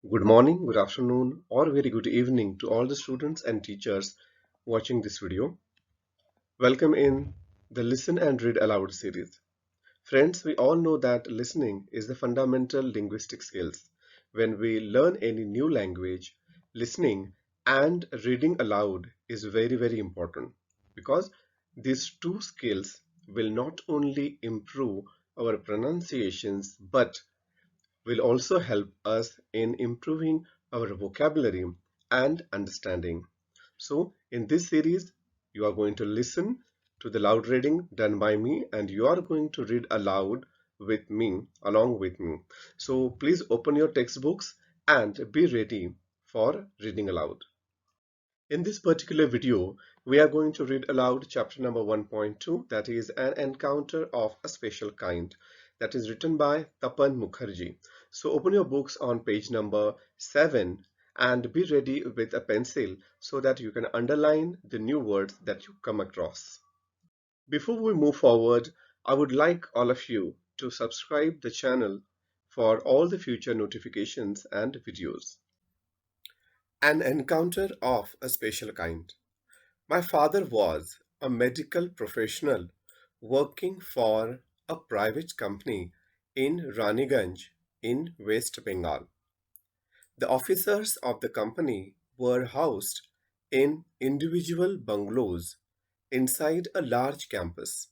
Good morning, good afternoon, or very good evening to all the students and teachers watching this video. Welcome in the Listen and Read Aloud series. Friends, we all know that listening is the fundamental linguistic skills. When we learn any new language, listening and reading aloud is very important because these two skills will not only improve our pronunciations but will also help us in improving our vocabulary and understanding. So, in this series, you are going to listen to the loud reading done by me and you are going to read aloud with me, along with me. So, please open your textbooks and be ready for reading aloud. In this particular video, we are going to read aloud chapter number 1.2, that is An Encounter of a Special Kind, that is written by Tapan Mukherjee. So open your books on page number 7 and be ready with a pencil so that you can underline the new words that you come across. Before we move forward, I would like all of you to subscribe the channel for all the future notifications and videos. An encounter of a special kind. My father was a medical professional working for a private company in Raniganj in West Bengal. The officers of the company were housed in individual bungalows inside a large campus.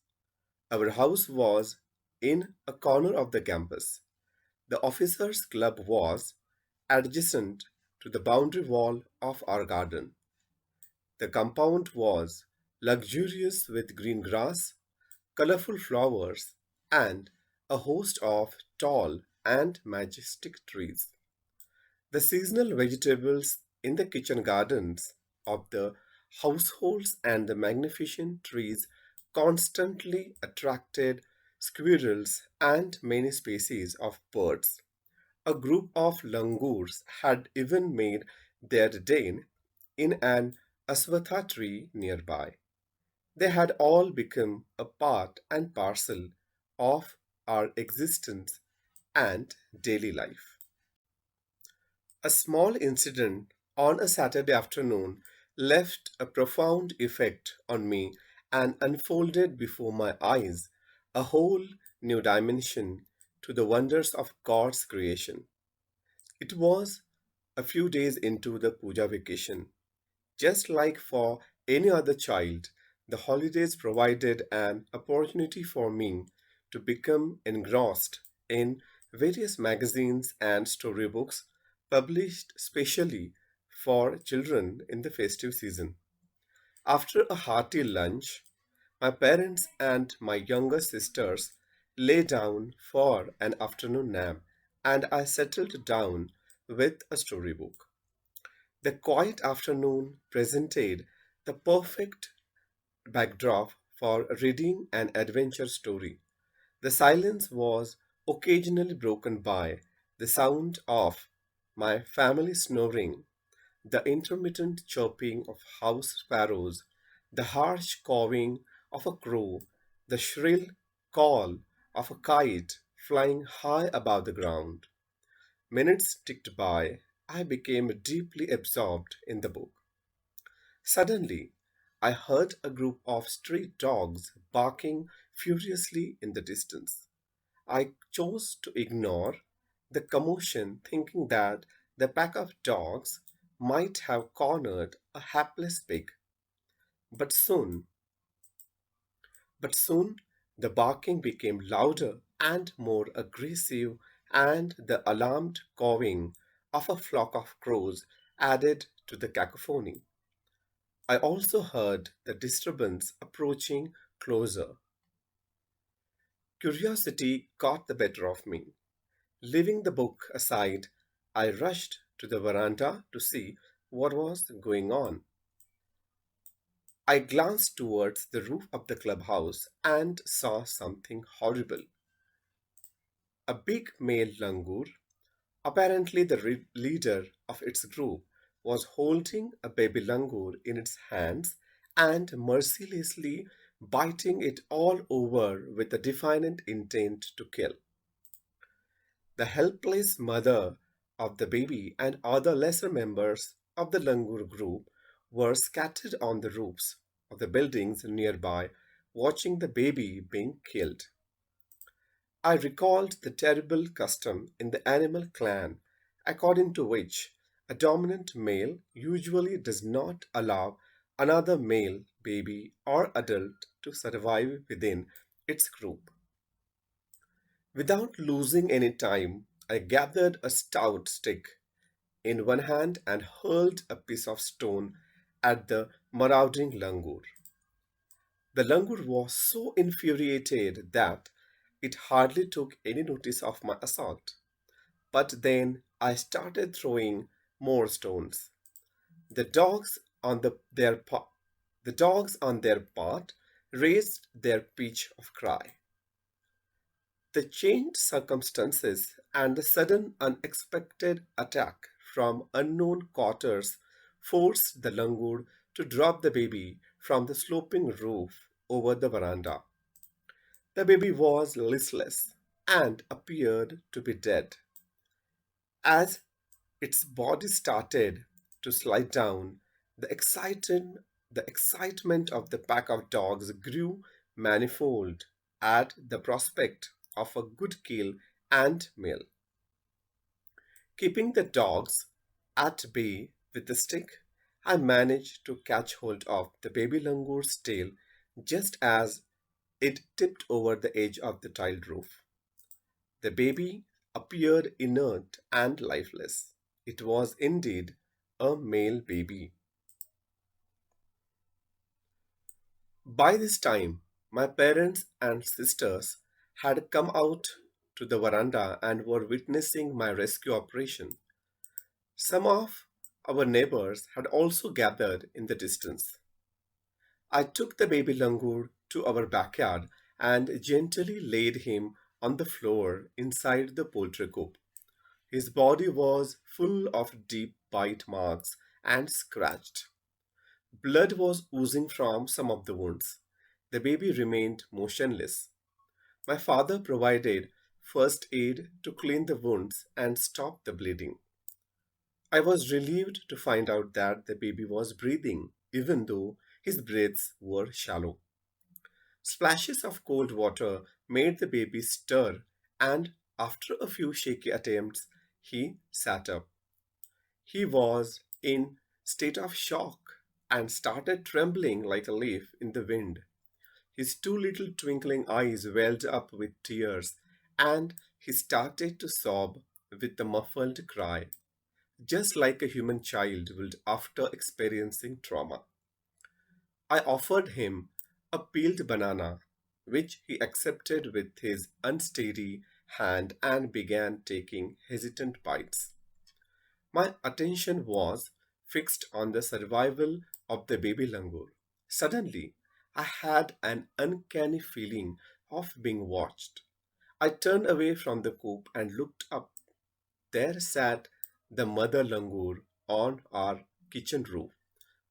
Our house was in a corner of the campus. The officers' club was adjacent to the boundary wall of our garden. The compound was luxurious with green grass, colorful flowers, and a host of tall and majestic trees. The seasonal vegetables in the kitchen gardens of the households and the magnificent trees constantly attracted squirrels and many species of birds. A group of langurs had even made their den in an aswatha tree nearby. They had all become a part and parcel of our existence and daily life. A small incident on a Saturday afternoon left a profound effect on me and unfolded before my eyes a whole new dimension to the wonders of God's creation. It was a few days into the puja vacation. Just like for any other child, the holidays provided an opportunity for me to become engrossed in various magazines and storybooks published specially for children in the festive season. After a hearty lunch, my parents and my younger sisters lay down for an afternoon nap, and I settled down with a storybook. The quiet afternoon presented the perfect backdrop for reading an adventure story. The silence was occasionally broken by the sound of my family snoring, the intermittent chirping of house sparrows, the harsh cawing of a crow, the shrill call of a kite flying high above the ground. Minutes ticked by. I became deeply absorbed in the book. Suddenly, I heard a group of street dogs barking furiously in the distance. I chose to ignore the commotion, thinking that the pack of dogs might have cornered a hapless pig. But soon, but soon, the barking became louder and more aggressive, and the alarmed cawing of a flock of crows added to the cacophony. I also heard the disturbance approaching closer. Curiosity got the better of me. Leaving the book aside, I rushed to the veranda to see what was going on. I glanced towards the roof of the clubhouse and saw something horrible. A big male langur, apparently the leader of its group, was holding a baby langur in its hands and mercilessly biting it all over with the defiant intent to kill. The helpless mother of the baby and other lesser members of the langur group were scattered on the roofs of the buildings nearby, watching the baby being killed. I recalled the terrible custom in the animal clan, according to which a dominant male usually does not allow another male, baby, or adult to survive within its group. Without losing any time, I gathered a stout stick in one hand and hurled a piece of stone at the marauding langur. The langur was so infuriated that it hardly took any notice of my assault. But then I started throwing more stones. The dogs on the dogs on their part raised their pitch of cry. The changed circumstances and the sudden unexpected attack from unknown quarters forced the langur to drop the baby from the sloping roof over the veranda. The baby was listless and appeared to be dead. As its body started to slide down, the the excitement of the pack of dogs grew manifold at the prospect of a good kill and meal. Keeping the dogs at bay with the stick, I managed to catch hold of the baby langur's tail just as it tipped over the edge of the tiled roof. The baby appeared inert and lifeless. It was indeed a male baby. By this time, my parents and sisters had come out to the veranda and were witnessing my rescue operation. Some of our neighbors had also gathered in the distance. I took the baby langur to our backyard and gently laid him on the floor inside the poultry coop. His body was full of deep bite marks and scratched. Blood was oozing from some of the wounds. The baby remained motionless. My father provided first aid to clean the wounds and stop the bleeding. I was relieved to find out that the baby was breathing, even though his breaths were shallow. Splashes of cold water made the baby stir, and after a few shaky attempts, he sat up. He was in state of shock and started trembling like a leaf in the wind. His two little twinkling eyes welled up with tears, and he started to sob with a muffled cry, just like a human child would after experiencing trauma. I offered him a peeled banana, which he accepted with his unsteady hand and began taking hesitant bites. My attention was fixed on the survival of the baby langur. Suddenly, I had an uncanny feeling of being watched. I turned away from the coop and looked up. There sat the mother langur on our kitchen roof,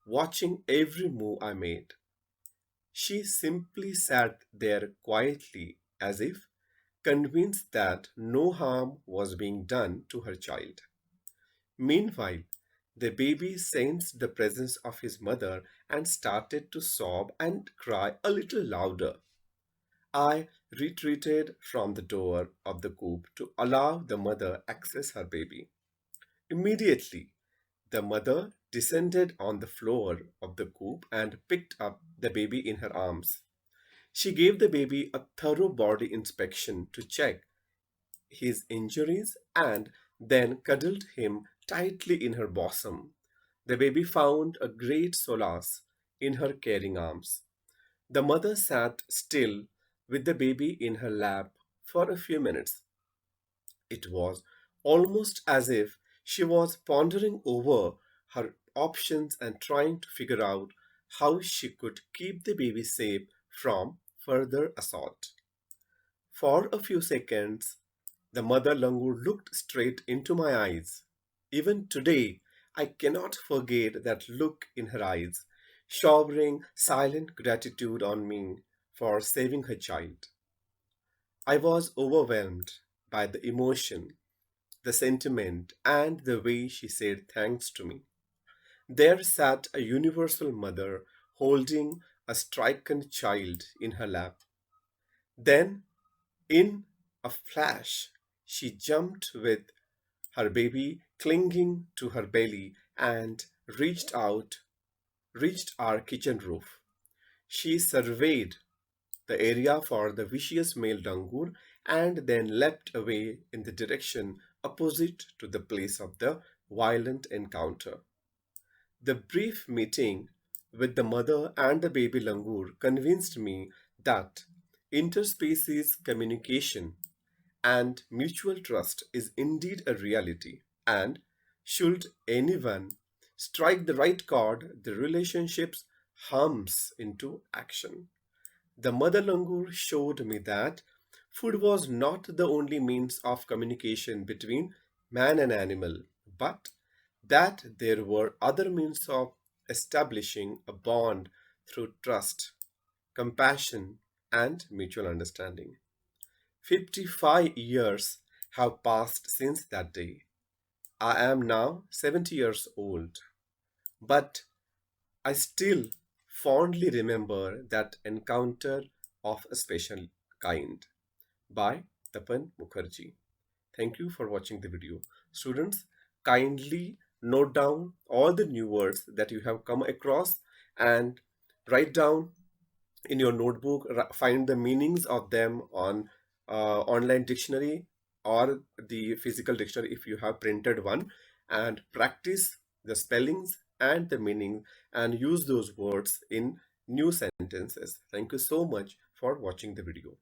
watching every move I made. She simply sat there quietly, as if convinced that no harm was being done to her child. Meanwhile, the baby sensed the presence of his mother and started to sob and cry a little louder. I retreated from the door of the coop to allow the mother access her baby. Immediately, the mother descended on the floor of the coop and picked up the baby in her arms. She gave the baby a thorough body inspection to check his injuries and then cuddled him tightly in her bosom. The baby found a great solace in her caring arms. The mother sat still with the baby in her lap for a few minutes. It was almost as if she was pondering over her options and trying to figure out how she could keep the baby safe from further assault. For a few seconds, the mother langur looked straight into my eyes. Even today, I cannot forget that look in her eyes, showering silent gratitude on me for saving her child. I was overwhelmed by the emotion. the sentiment, and the way she said thanks to me. There sat a universal mother holding a stricken child in her lap. Then, in a flash, she jumped with her baby clinging to her belly and reached our kitchen roof. She surveyed the area for the vicious male dangur and then leapt away in the direction opposite to the place of the violent encounter. The brief meeting with the mother and the baby langur convinced me that interspecies communication and mutual trust is indeed a reality, and should anyone strike the right chord, the relationships hums into action. The mother langur showed me that food was not the only means of communication between man and animal, but that there were other means of establishing a bond through trust, compassion, and mutual understanding. 55 years have passed since that day. I am now 70 years old, but I still fondly remember that encounter of a special kind by Tapan Mukherjee. Thank you for watching the video. Students, kindly note down all the new words that you have come across and write down in your notebook, find the meanings of them on online dictionary or the physical dictionary if you have printed one, and practice the spellings and the meaning and use those words in new sentences. Thank you so much for watching the video.